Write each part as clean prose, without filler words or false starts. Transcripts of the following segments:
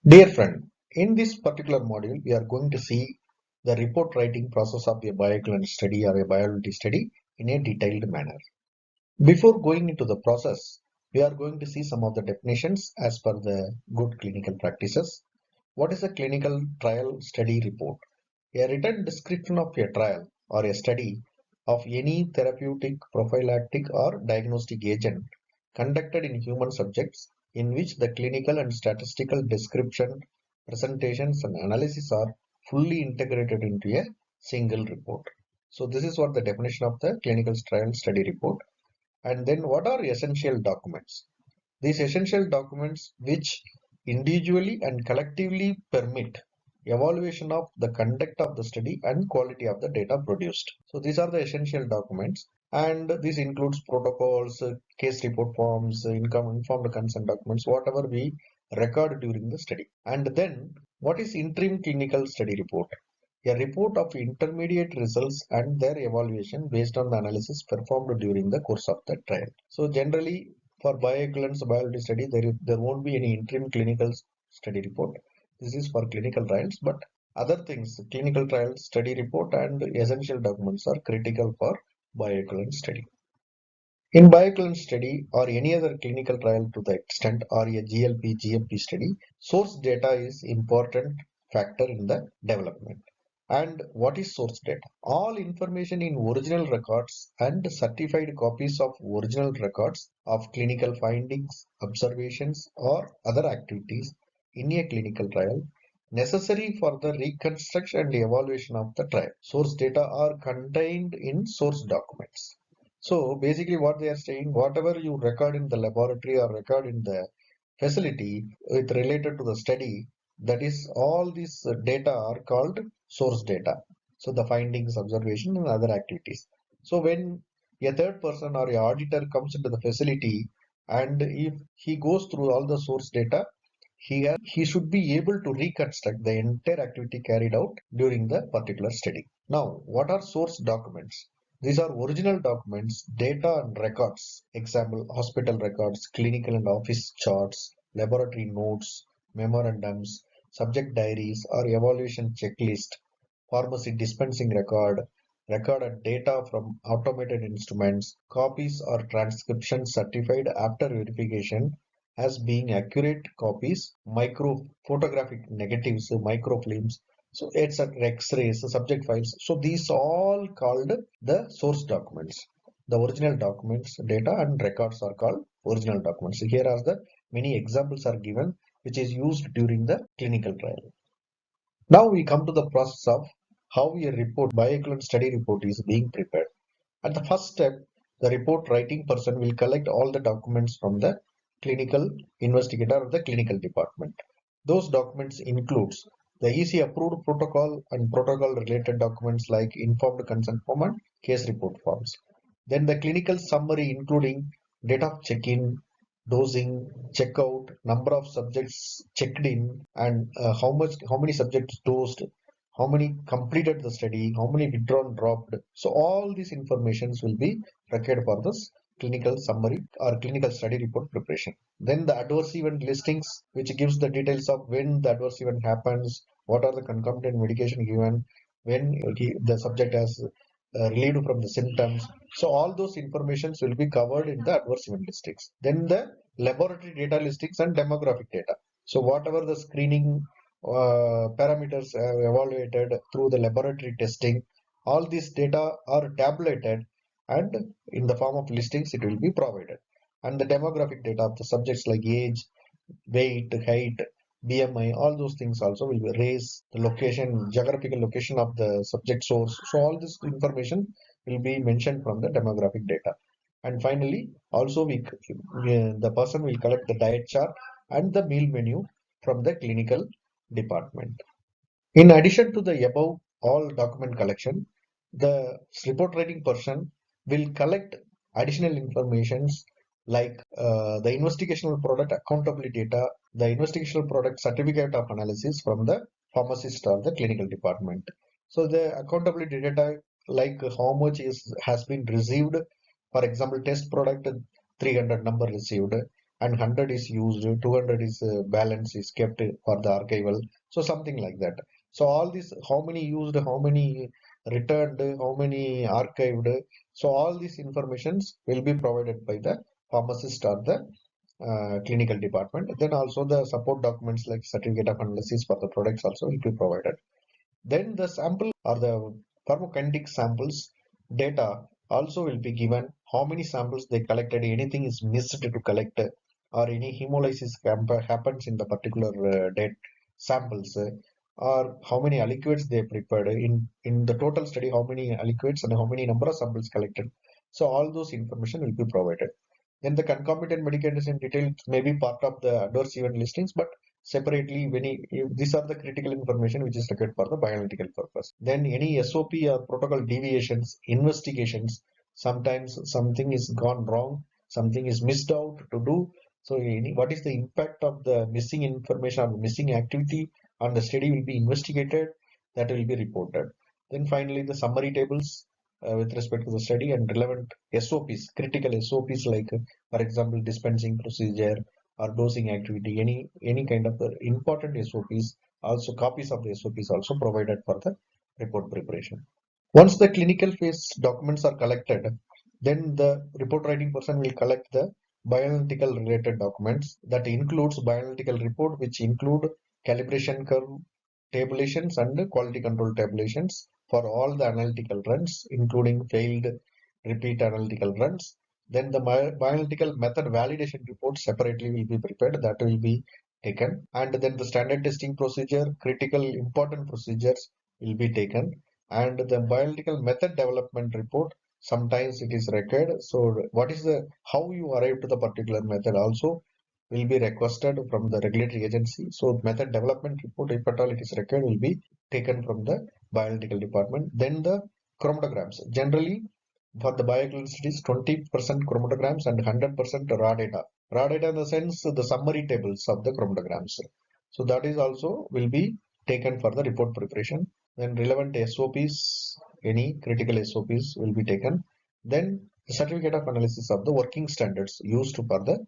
Dear friend, in this particular module, we are going to see the report writing process of a bioequivalence study or a biology study in a detailed manner. Before going into the process, we are going to see some of the definitions as per the good clinical practices. What is a clinical trial study report? A written description of a trial or a study of any therapeutic, prophylactic, or diagnostic agent conducted in human subjects in which the clinical and statistical description, presentations, and analysis are fully integrated into a single report. So, this is what the definition of the clinical trial study report. And then, what are essential documents? These essential documents which individually and collectively permit evaluation of the conduct of the study and quality of the data produced. So these are the essential documents, and this includes protocols, case report forms, informed consent documents, whatever we record during the study. And then what is interim clinical study report? A report of intermediate results and their evaluation based on the analysis performed during the course of the trial. So generally for bioequivalence biology study, there won't be any interim clinical study report. This is for clinical trials, but other things, clinical trial study report and essential documents are critical for bioequivalence study. In bioequivalence study or any other clinical trial to the extent or a GLP, GMP study, source data is important factor in the development. And what is source data? All information in original records and certified copies of original records of clinical findings, observations, or other activities in a clinical trial necessary for the reconstruction and evaluation of the trial. Source data are contained in source documents. So basically what they are saying, whatever you record in the laboratory or record in the facility with related to the study, that is all these data are called source data. So the findings, observation and other activities. So when a third person or a auditor comes into the facility and if he goes through all the source data, he should be able to reconstruct the entire activity carried out during the particular study. Now, what are source documents? These are original documents, data and records. Example, hospital records, clinical and office charts, laboratory notes, memorandums, subject diaries or evaluation checklist, pharmacy dispensing record, recorded data from automated instruments, copies or transcriptions certified after verification as being accurate copies, micro photographic negatives, microfilms, so it's X-rays, subject files. So these all called the source documents. The original documents, data and records are called original documents. So here are the many examples are given which is used during the clinical trial. Now we come to the process of how a report, bioequivalent study report is being prepared. At the first step, the report writing person will collect all the documents from the clinical investigator or the clinical department. Those documents includes the EC approved protocol and protocol related documents like informed consent form and case report forms. Then the clinical summary including date of check-in, dosing, checkout, number of subjects checked in, and how many subjects dosed, how many completed the study, how many withdrawn dropped. So all these informations will be required for this clinical summary or clinical study report preparation. Then the adverse event listings, which gives the details of when the adverse event happens, what are the concomitant medication given, when the subject has relieved from the symptoms. So all those informations will be covered in the adverse event listings. Then the laboratory data listings and demographic data. So whatever the screening parameters evaluated through the laboratory testing, all these data are tabulated and in the form of listings it will be provided. And the demographic data of the subjects like age, weight, height, BMI, all those things also will be raise the location, geographical location of the subject source. So all this information will be mentioned from the demographic data. And finally, also the person will collect the diet chart and the meal menu from the clinical department. In addition to the above all document collection, the report writing person will collect additional informations like the investigational product accountability data, the investigational product certificate of analysis from the pharmacist or the clinical department. So the accountability data like how much is has been received, for example, test product 300 number received, and 100 is used, 200 is balance is kept for the archival. So something like that. So all this, how many used, how many returned, how many archived. So all these informations will be provided by the pharmacist or the clinical department. Then also the support documents like certificate of analysis for the products also will be provided. Then the sample or the pharmacokinetic samples data also will be given. How many samples they collected, anything is missed to collect, or any hemolysis happens in the particular date samples, or how many liquids they prepared in the total study, how many liquids and how many number of samples collected. So all those information will be provided. Then the concomitant medication details may be part of the adverse event listings, but separately, these are the critical information which is required for the bioanalytical purpose. Then any SOP or protocol deviations, investigations, sometimes something is gone wrong, something is missed out to do. So what is the impact of the missing information or missing activity on the study will be investigated, that will be reported. Then finally, the summary tables with respect to the study and relevant SOPs, critical SOPs like, for example, dispensing procedure or dosing activity, any kind of important SOPs, also copies of the SOPs also provided for the report preparation. Once the clinical phase documents are collected, then the report writing person will collect the bioanalytical related documents that includes bioanalytical report, which include calibration curve tabulations and quality control tabulations for all the analytical runs, including failed repeat analytical runs. Then the bioanalytical method validation report separately will be prepared, that will be taken. And then the standard testing procedure, critical important procedures will be taken. And the bioanalytical method development report, sometimes it is required. So what is the, how you arrive to the particular method also will be requested from the regulatory agency. So method development report, if at all it is required, will be taken from the bioanalytical department. Then the chromatograms. Generally, for the bioequivalence studies, 20% chromatograms and 100% raw data. Raw data in the sense the summary tables of the chromatograms. So that is also will be taken for the report preparation. Then relevant SOPs, any critical SOPs will be taken. Then the certificate of analysis of the working standards used for the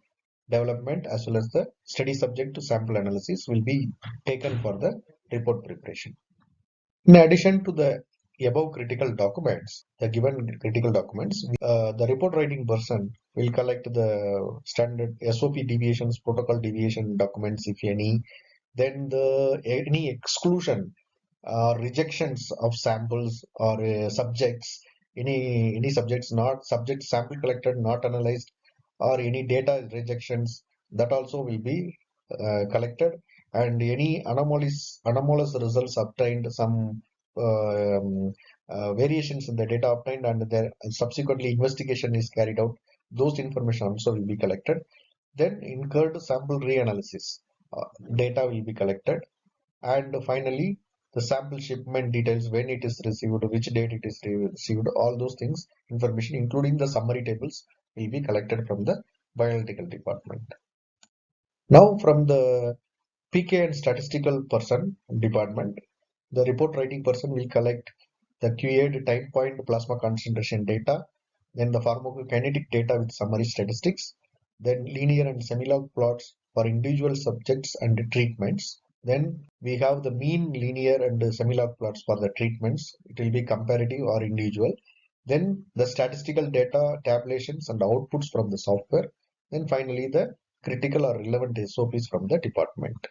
development as well as the study subject to sample analysis will be taken for the report preparation. In addition to the above critical documents, the given critical documents, the report writing person will collect the standard SOP deviations, protocol deviation documents, if any, then any exclusion rejections of samples or subjects, any subjects not subject sample collected not analyzed, or any data rejections, that also will be collected. And any anomalous results obtained, some variations in the data obtained and their subsequently investigation is carried out, those information also will be collected. Then incurred sample reanalysis data will be collected. And finally, the sample shipment details, when it is received, which date it is received, all those things, information, including the summary tables, will be collected from the bioanalytical department. Now, from the PK and statistical person department, the report writing person will collect the QA'd time point plasma concentration data, then the pharmacokinetic data with summary statistics, then linear and semilog plots for individual subjects and treatments. Then we have the mean, linear and semilog plots for the treatments. It will be comparative or individual. Then the statistical data tabulations and outputs from the software. Then finally the critical or relevant SOPs from the department.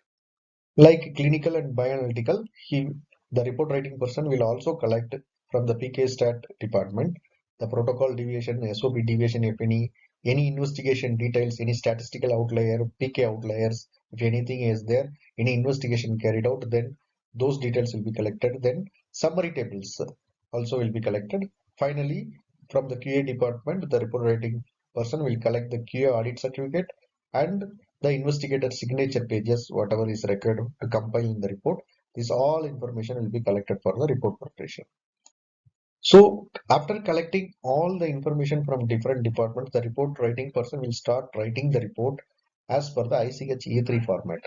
Like clinical and bioanalytical, the report writing person will also collect from the PK stat department the protocol deviation, SOP deviation, if any investigation details, any statistical outlier, PK outliers, if anything is there, any investigation carried out, then those details will be collected. Then summary tables also will be collected. Finally, from the QA department, the report writing person will collect the QA audit certificate and the investigator signature pages, whatever is required to compile in the report. This all information will be collected for the report preparation. So after collecting all the information from different departments, the report writing person will start writing the report as per the ICH E3 format.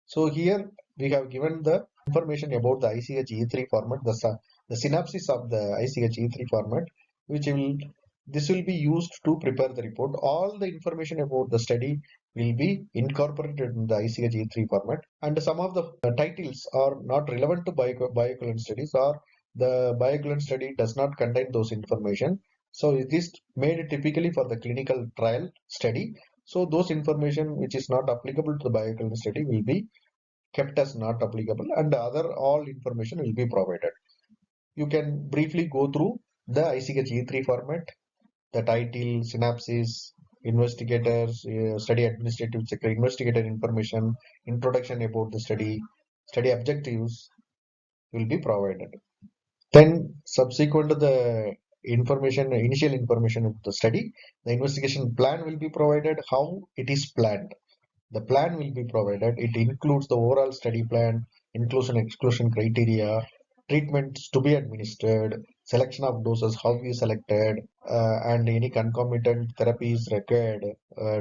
So here we have given the information about the ICH E3 format, the synopsis of the ICH E3 format, which will this will be used to prepare the report. All the information about the study will be incorporated in the ICH E3 format, and some of the titles are not relevant to bioequivalent studies, or the bioequivalent study does not contain those information. So it is made typically for the clinical trial study. So those information which is not applicable to the bioequivalent study will be kept as not applicable, and the other all information will be provided. You can briefly go through the ICH E3 format, the title, synopsis, investigators, study administrative checker, investigator information, introduction about the study, study objectives will be provided. Then subsequent to the information, initial information of the study, the investigation plan will be provided, how it is planned. The plan will be provided. It includes the overall study plan, inclusion exclusion criteria, treatments to be administered, selection of doses, how we selected, and any concomitant therapies required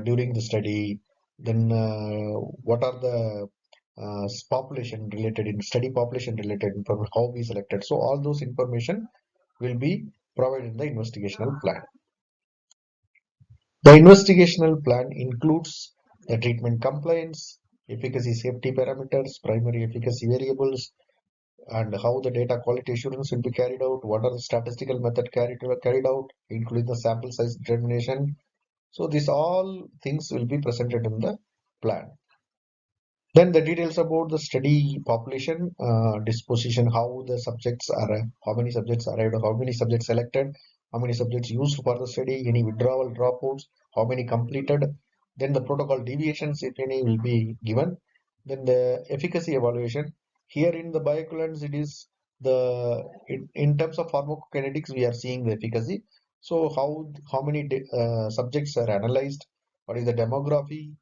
during the study. Then what are the population related in study population related information, how we selected. So all those information will be provided in the investigational plan. The investigational plan includes the treatment compliance, efficacy safety parameters, primary efficacy variables, and how the data quality assurance will be carried out, what are the statistical method carried out, including the sample size determination. So these all things will be presented in the plan. Then the details about the study population, disposition, how the subjects are, how many subjects arrived, how many subjects selected, how many subjects used for the study, any withdrawal dropouts, how many completed. Then the protocol deviations, if any, will be given. Then the efficacy evaluation. Here in the bioequivalence, it is in terms of pharmacokinetics, we are seeing the efficacy. So how many subjects are analyzed? What is the demography?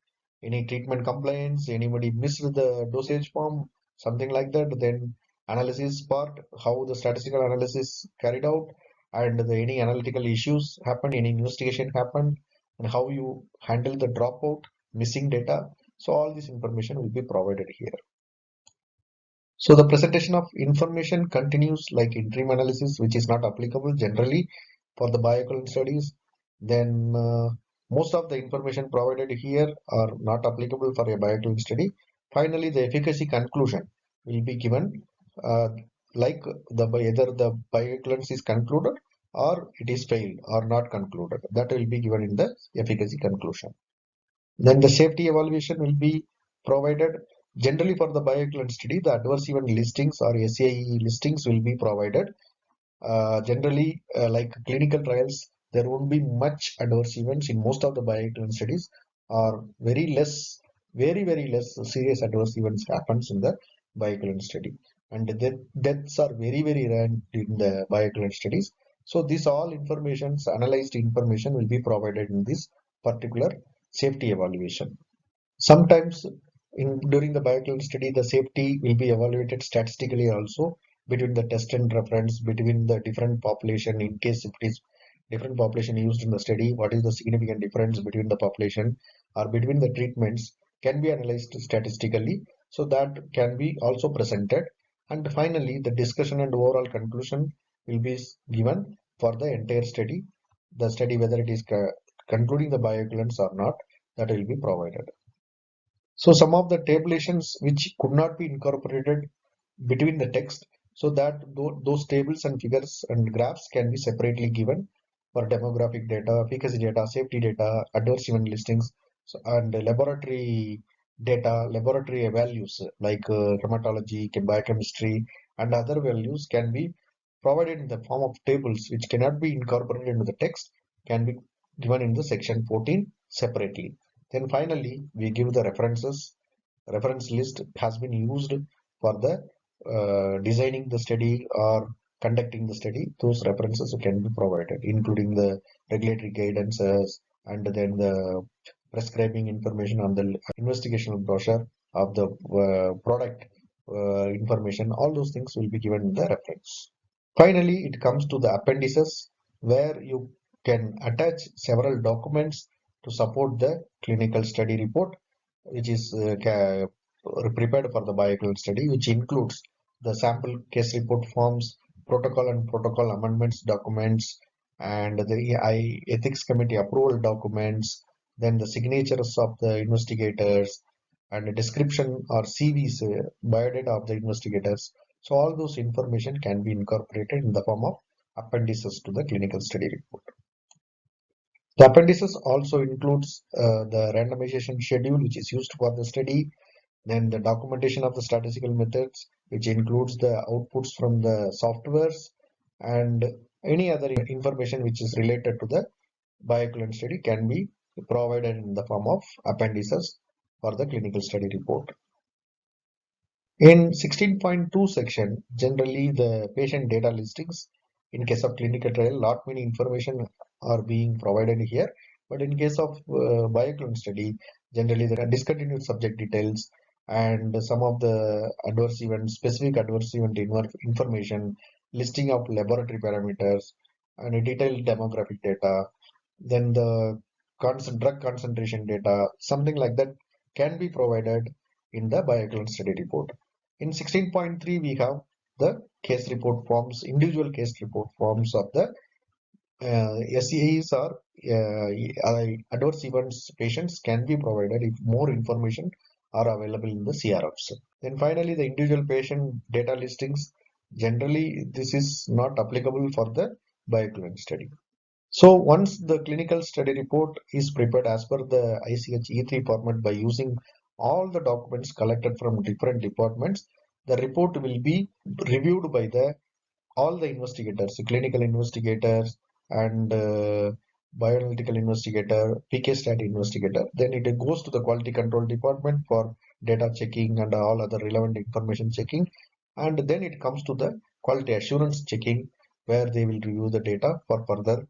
Any treatment compliance, anybody missed the dosage form, something like that. Then analysis part, how the statistical analysis carried out, and any analytical issues happened, any investigation happened, and how you handle the dropout, missing data. So all this information will be provided here. So the presentation of information continues like interim analysis, which is not applicable generally for the bioequivalent studies. Then most of the information provided here are not applicable for a bioequivalent study. Finally, the efficacy conclusion will be given, uh, like either the bioequivalence is concluded or it is failed or not concluded. That will be given in the efficacy conclusion. Then the safety evaluation will be provided. Generally for the bioequivalent study, the adverse event listings or SAE listings will be provided. Generally, like clinical trials, there won't be much adverse events in most of the bioequivalent studies, or very less serious adverse events happens in the bioequivalent study, and deaths are very rare in the bioequivalent studies. So this all informations, analyzed information, will be provided in this particular safety evaluation. Sometimes during the bioequivalent study, the safety will be evaluated statistically also between the test and reference, between the different population. In case if it is different population used in the study, what is the significant difference between the population or between the treatments can be analyzed statistically. So that can be also presented. And finally, the discussion and overall conclusion will be given for the entire study. The study, whether it is concluding the bioequivalence or not, that will be provided. So some of the tabulations which could not be incorporated between the text, so that those tables and figures and graphs can be separately given for demographic data, efficacy data, safety data, adverse event listings, so, and laboratory data, laboratory values like hematology, biochemistry, and other values can be provided in the form of tables which cannot be incorporated into the text, can be given in the section 14 separately. Then finally, we give the references. Reference list has been used for the designing the study or conducting the study. Those references can be provided, including the regulatory guidances and then the prescribing information on the investigational brochure of the product information. All those things will be given in the reference. Finally, it comes to the appendices, where you can attach several documents to support the clinical study report, which is prepared for the bioequivalent study, which includes the sample case report forms, protocol and protocol amendments documents, and the ethics committee approval documents, then the signatures of the investigators, and a description or CVs, biodata of the investigators. So all those information can be incorporated in the form of appendices to the clinical study report. The appendices also includes the randomization schedule which is used for the study, then the documentation of the statistical methods which includes the outputs from the softwares, and any other information which is related to the bioequivalence study can be provided in the form of appendices for the clinical study report. In 16.2 section, generally the patient data listings, in case of clinical trial, lot many information are being provided here. But in case of bioequivalence study, generally there are discontinued subject details and some of the adverse event, specific adverse event information, listing of laboratory parameters, and a detailed demographic data, then the drug concentration data, something like that can be provided in the bioequivalence study report. In 16.3, we have the case report forms, individual case report forms of the SEAs or adverse events patients can be provided if more information are available in the CRFs. Then finally, the individual patient data listings, generally this is not applicable for the bioequivalence study. So once the clinical study report is prepared as per the ICH E3 format by using all the documents collected from different departments, the report will be reviewed by all the investigators, clinical investigators and bioanalytical investigator, PK stat investigator. Then it goes to the quality control department for data checking and all other relevant information checking. And then it comes to the quality assurance checking where they will review the data for further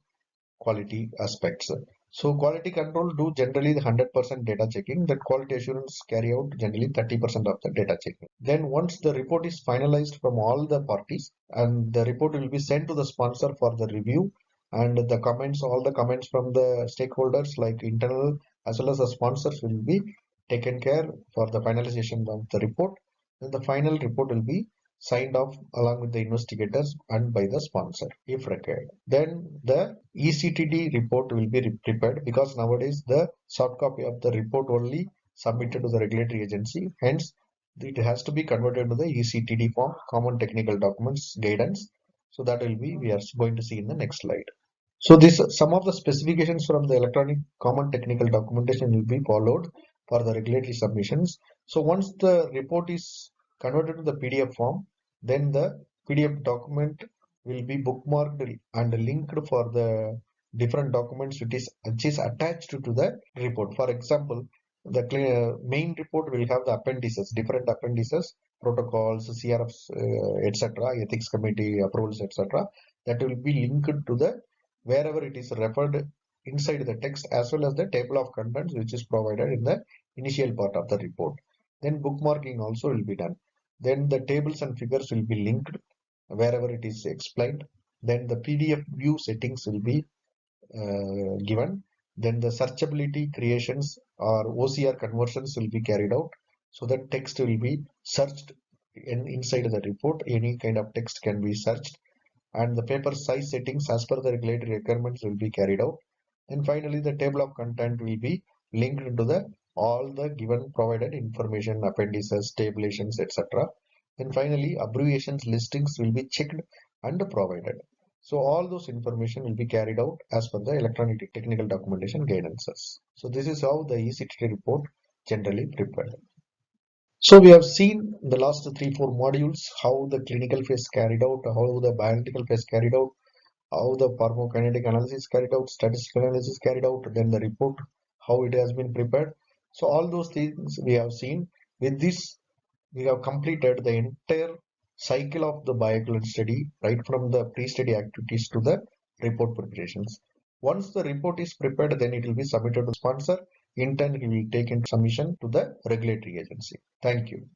quality aspects. So quality control do generally the 100% data checking, that quality assurance carry out generally 30% of the data checking. Then once the report is finalized from all the parties and the report will be sent to the sponsor for the review, and the comments, all the comments from the stakeholders like internal as well as the sponsors will be taken care for the finalization of the report. Then the final report will be signed off along with the investigators and by the sponsor if required. Then the ECTD report will be prepared, because nowadays the soft copy of the report only submitted to the regulatory agency. Hence, it has to be converted to the ECTD form, Common Technical Documents Guidance. So that will be, we are going to see in the next slide. So this some of the specifications from the electronic common technical documentation will be followed for the regulatory submissions. So once the report is converted to the PDF form, then the PDF document will be bookmarked and linked for the different documents which is attached to the report. For example, the main report will have the appendices, different appendices, protocols, CRFs, etc., ethics committee approvals, etc. That will be linked to the wherever it is referred inside the text, as well as the table of contents which is provided in the initial part of the report. Then bookmarking also will be done. Then the tables and figures will be linked wherever it is explained. Then the PDF view settings will be given. Then the searchability creations or OCR conversions will be carried out. So that text will be searched inside the report. Any kind of text can be searched, and the paper size settings as per the regulatory requirements will be carried out. And finally, the table of content will be linked into the all the given provided information, appendices, tabulations, etc. And finally, abbreviations listings will be checked and provided. So all those information will be carried out as per the electronic technical documentation guidances. So this is how the ECTT report generally prepared. So we have seen the last 3-4 modules how the clinical phase carried out, how the bioanalytical phase carried out, how the pharmacokinetic analysis carried out, statistical analysis carried out, then the report, how it has been prepared. So all those things we have seen. With this, we have completed the entire cycle of the bioequivalence study, right from the pre-study activities to the report preparations. Once the report is prepared, then it will be submitted to the sponsor. In turn, he will take into submission to the regulatory agency. Thank you.